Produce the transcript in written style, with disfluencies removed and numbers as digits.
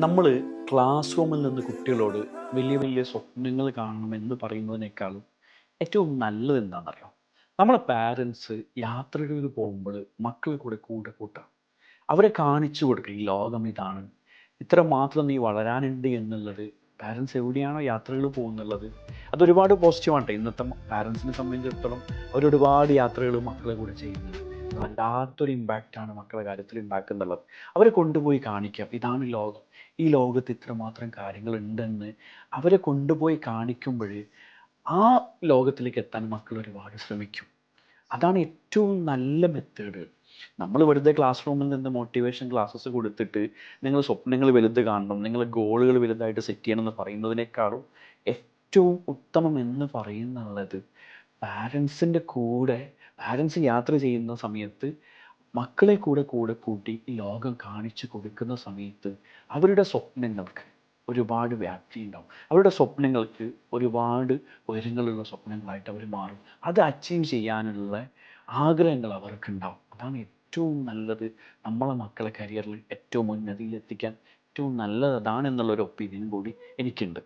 നമ്മൾ ക്ലാസ് റൂമിൽ നിന്ന് കുട്ടികളോട് വലിയ വലിയ സ്വപ്നങ്ങൾ കാണണമെന്ന് പറയുന്നതിനേക്കാളും ഏറ്റവും നല്ലത് എന്താണെന്നറിയോ? നമ്മളെ പാരൻസ് യാത്രകളിൽ പോകുമ്പോൾ മക്കളെ കൂടെ കൂടെ കൂട്ടാം. അവരെ കാണിച്ചു കൊടുക്കുക, ഈ ലോകം ഇതാണ്, ഇത്ര മാത്രം നീ വളരാനുണ്ട് എന്നുള്ളത്. പാരൻസ് എവിടെയാണോ യാത്രകൾ പോകുന്നുള്ളത്, അതൊരുപാട് പോസിറ്റീവാണ് കേട്ടോ. ഇന്നത്തെ പാരൻസിനെ സംബന്ധിച്ചിടത്തോളം അവരൊരുപാട് യാത്രകൾ മക്കളെ കൂടെ ചെയ്യുന്നുണ്ട്. അത് വല്ലാത്തൊരു ഇമ്പാക്റ്റാണ് മക്കളുടെ കാര്യത്തിൽ ഉണ്ടാക്കുന്നുള്ളത്. അവരെ കൊണ്ടുപോയി കാണിക്കാം, ഇതാണ് ലോകം, ഈ ലോകത്ത് ഇത്രമാത്രം കാര്യങ്ങളുണ്ടെന്ന് അവരെ കൊണ്ടുപോയി കാണിക്കുമ്പോൾ ആ ലോകത്തിലേക്ക് എത്താൻ മക്കൾ ഒരുപാട് ശ്രമിക്കും. അതാണ് ഏറ്റവും നല്ല മെത്തേഡ്. നമ്മൾ വെറുതെ ക്ലാസ് റൂമിൽ നിന്ന് മോട്ടിവേഷൻ ക്ലാസ്സസ് കൊടുത്തിട്ട് നിങ്ങൾ സ്വപ്നങ്ങൾ വലുത് കാണണം, നിങ്ങൾ ഗോളുകൾ വലുതായിട്ട് സെറ്റ് ചെയ്യണം എന്ന് പറയുന്നതിനേക്കാളും ഏറ്റവും ഉത്തമം എന്ന് പറയുന്നുള്ളത് പാരൻസിൻ്റെ കൂടെ, പാരൻസ് യാത്ര ചെയ്യുന്ന സമയത്ത് മക്കളെ കൂടെ കൂടെ കൂട്ടി ഈ ലോകം കാണിച്ചു കൊടുക്കുന്ന സമയത്ത് അവരുടെ സ്വപ്നങ്ങൾക്ക് ഒരുപാട് വ്യാപ്തി ഉണ്ടാവും. അവരുടെ സ്വപ്നങ്ങൾക്ക് ഒരുപാട് ഉയരങ്ങളുള്ള സ്വപ്നങ്ങളായിട്ട് അവർ മാറും. അത് അച്ചീവ് ചെയ്യാനുള്ള ആഗ്രഹങ്ങൾ അവർക്കുണ്ടാവും. അതാണ് ഏറ്റവും നല്ലത്. നമ്മളെ മക്കളെ കരിയറിൽ ഏറ്റവും ഉന്നതിയിലെത്തിക്കാൻ ഏറ്റവും നല്ലത് അതാണെന്നുള്ളൊരു ഒപ്പീനിയൻ കൂടി എനിക്കുണ്ട്.